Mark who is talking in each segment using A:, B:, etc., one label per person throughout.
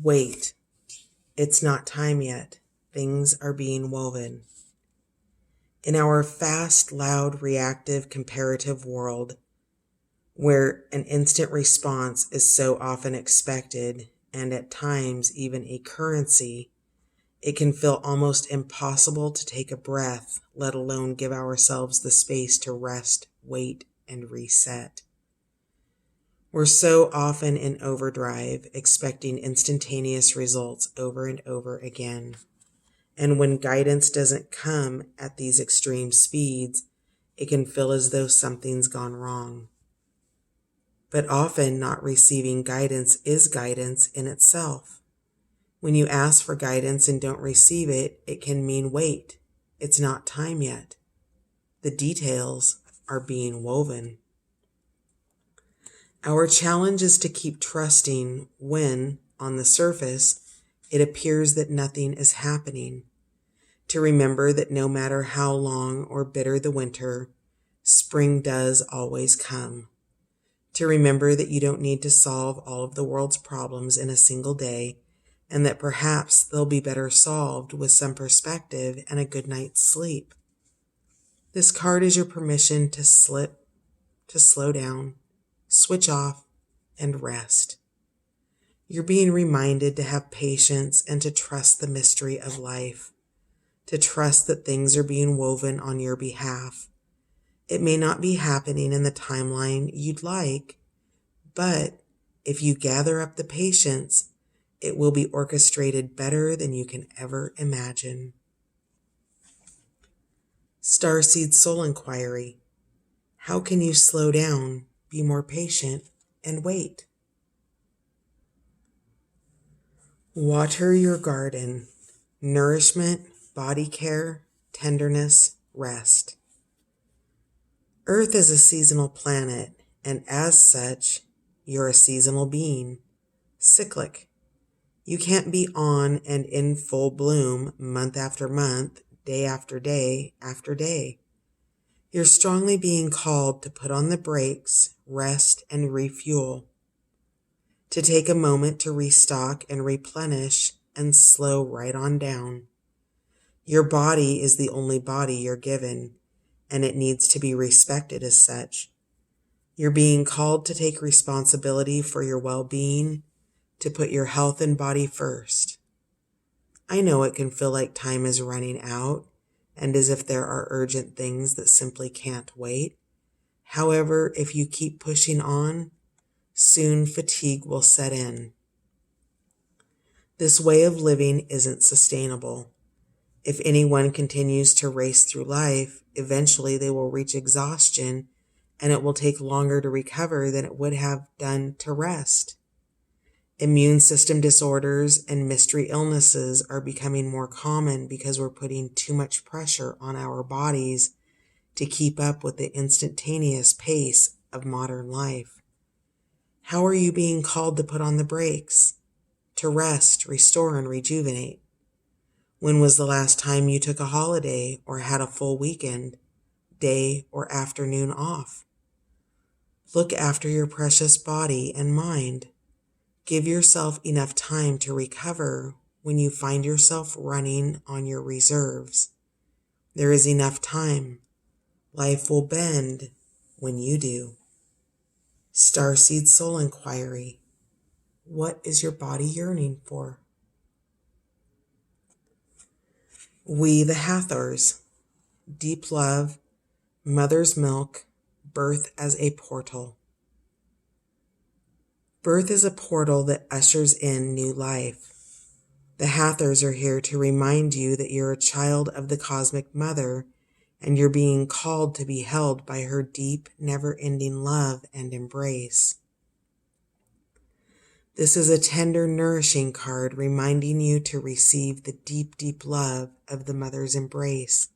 A: Wait, it's not time yet. Things are being woven. In our fast, loud, reactive, comparative world, where an instant response is so often expected and at times even a currency, it can feel almost impossible to take a breath, let alone give ourselves the space to rest, wait, and reset. We're so often in overdrive, expecting instantaneous results over and over again. And when guidance doesn't come at these extreme speeds, it can feel as though something's gone wrong. But often not receiving guidance is guidance in itself. When you ask for guidance and don't receive it, it can mean wait, it's not time yet. The details are being woven. Our challenge is to keep trusting when, on the surface, it appears that nothing is happening. To remember that no matter how long or bitter the winter, spring does always come. To remember that you don't need to solve all of the world's problems in a single day, and that perhaps they'll be better solved with some perspective and a good night's sleep. This card is your permission to slip, to slow down, switch off, and rest. You're being reminded to have patience and to trust the mystery of life, to trust that things are being woven on your behalf. It may not be happening in the timeline you'd like, but if you gather up the patience, it will be orchestrated better than you can ever imagine. Starseed Soul Inquiry. How can you slow down, be more patient, and wait? Water your garden. Nourishment, body care, tenderness, rest. Earth is a seasonal planet, and as such, you're a seasonal being. Cyclic. You can't be on and in full bloom month after month, day after day after day. You're strongly being called to put on the brakes, rest, and refuel. To take a moment to restock and replenish and slow right on down. Your body is the only body you're given, and it needs to be respected as such. You're being called to take responsibility for your well-being, to put your health and body first. I know it can feel like time is running out and as if there are urgent things that simply can't wait. However, if you keep pushing on, soon fatigue will set in. This way of living isn't sustainable. If anyone continues to race through life, eventually they will reach exhaustion, and it will take longer to recover than it would have done to rest. Immune system disorders and mystery illnesses are becoming more common because we're putting too much pressure on our bodies to keep up with the instantaneous pace of modern life. How are you being called to put on the brakes, to rest, restore, and rejuvenate? When was the last time you took a holiday or had a full weekend, day or afternoon off? Look after your precious body and mind. Give yourself enough time to recover when you find yourself running on your reserves. There is enough time. Life will bend when you do. Starseed Soul Inquiry. What is your body yearning for? We the Hathors. Deep love, mother's milk, birth as a portal. Birth is a portal that ushers in new life. The Hathors are here to remind you that you're a child of the cosmic mother and you're being called to be held by her deep, never-ending love and embrace. This is a tender, nourishing card reminding you to receive the deep, deep love of the mother's embrace.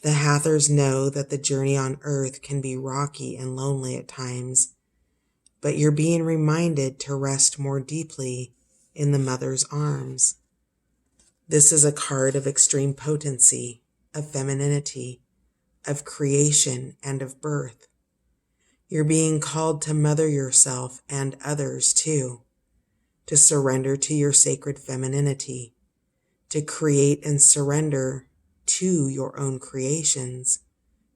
A: The Hathors know that the journey on earth can be rocky and lonely at times, but you're being reminded to rest more deeply in the mother's arms. This is a card of extreme potency, of femininity, of creation, and of birth. You're being called to mother yourself and others too, to surrender to your sacred femininity, to create and surrender to your own creations,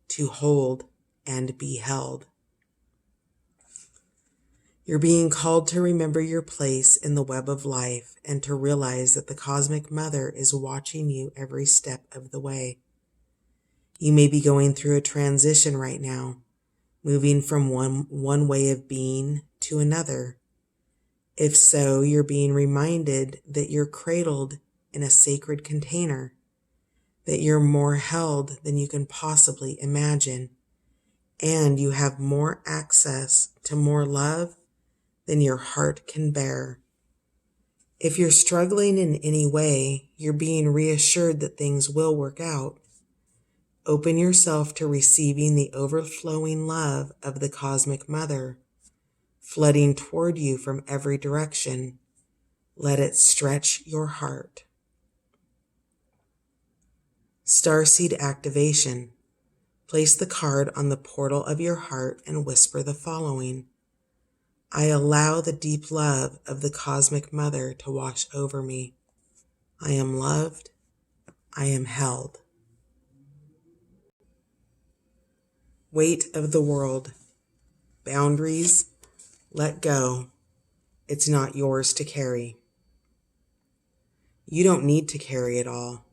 A: to hold and be held. You're being called to remember your place in the web of life and to realize that the Cosmic Mother is watching you every step of the way. You may be going through a transition right now, moving from one way of being to another. If so, you're being reminded that you're cradled in a sacred container, that you're more held than you can possibly imagine, and you have more access to more love than your heart can bear. If you're struggling in any way, you're being reassured that things will work out. Open yourself to receiving the overflowing love of the Cosmic Mother, flooding toward you from every direction. Let it stretch your heart. Starseed activation. Place the card on the portal of your heart and whisper the following. I allow the deep love of the Cosmic Mother to wash over me. I am loved. I am held. Weight of the world. Boundaries. Let go. It's not yours to carry. You don't need to carry it all.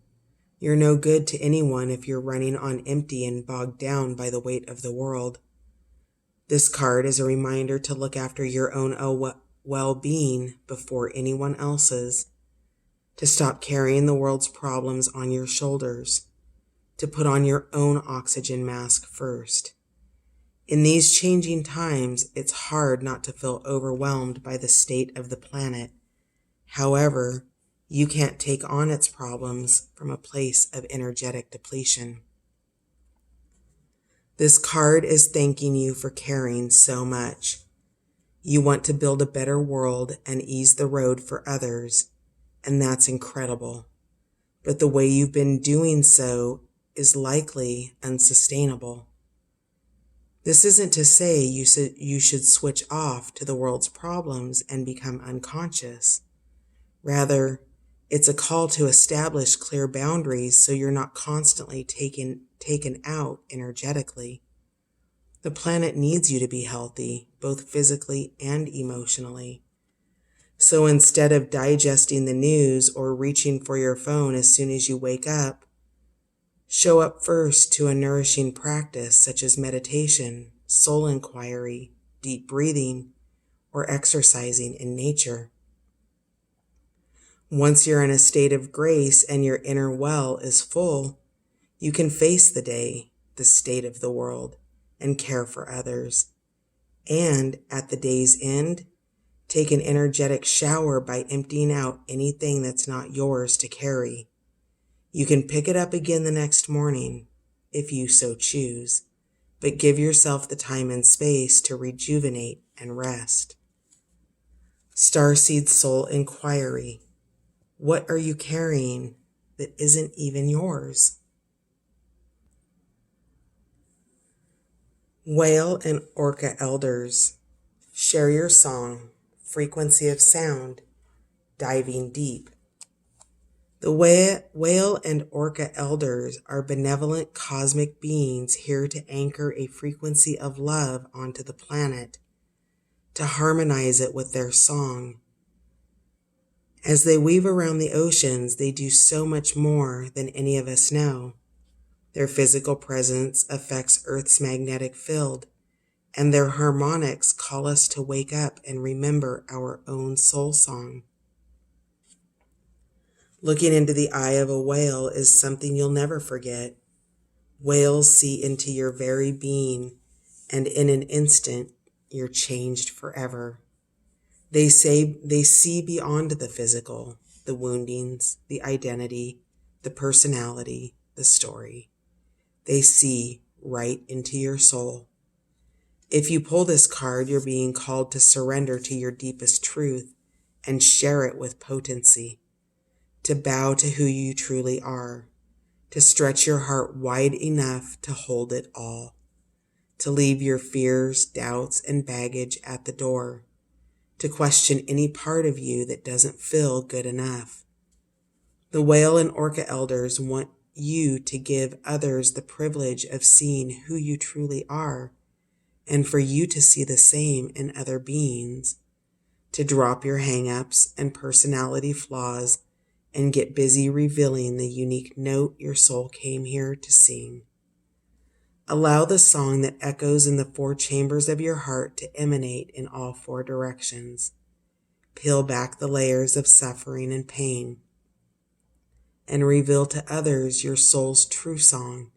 A: You're no good to anyone if you're running on empty and bogged down by the weight of the world. This card is a reminder to look after your own well-being before anyone else's, to stop carrying the world's problems on your shoulders, to put on your own oxygen mask first. In these changing times, it's hard not to feel overwhelmed by the state of the planet. However, you can't take on its problems from a place of energetic depletion. This card is thanking you for caring so much. You want to build a better world and ease the road for others, and that's incredible. But the way you've been doing so is likely unsustainable. This isn't to say you should switch off to the world's problems and become unconscious. Rather, it's a call to establish clear boundaries so you're not constantly taken out energetically. The planet needs you to be healthy, both physically and emotionally. So instead of digesting the news or reaching for your phone as soon as you wake up, show up first to a nourishing practice such as meditation, soul inquiry, deep breathing, or exercising in nature. Once you're in a state of grace and your inner well is full, you can face the day, the state of the world, and care for others. And at the day's end, take an energetic shower by emptying out anything that's not yours to carry. You can pick it up again the next morning, if you so choose, but give yourself the time and space to rejuvenate and rest. Starseed Soul Inquiry. What are you carrying that isn't even yours? Whale and Orca elders, share your song, frequency of sound, diving deep. The whale and orca elders are benevolent cosmic beings here to anchor a frequency of love onto the planet, to harmonize it with their song. As they weave around the oceans, they do so much more than any of us know. Their physical presence affects Earth's magnetic field, and their harmonics call us to wake up and remember our own soul song. Looking into the eye of a whale is something you'll never forget. Whales see into your very being, and in an instant, you're changed forever. They see beyond the physical, the woundings, the identity, the personality, the story. They see right into your soul. If you pull this card, you're being called to surrender to your deepest truth and share it with potency, to bow to who you truly are, to stretch your heart wide enough to hold it all, to leave your fears, doubts, and baggage at the door, to question any part of you that doesn't feel good enough. The whale and orca elders want you to give others the privilege of seeing who you truly are, and for you to see the same in other beings, to drop your hang-ups and personality flaws and get busy revealing the unique note your soul came here to sing. Allow the song that echoes in the 4 chambers of your heart to emanate in all 4 directions. Peel back the layers of suffering and pain, and reveal to others your soul's true song,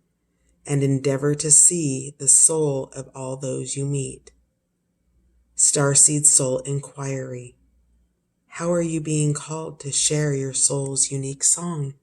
A: and endeavor to see the soul of all those you meet. Starseed Soul Inquiry. How are you being called to share your soul's unique song?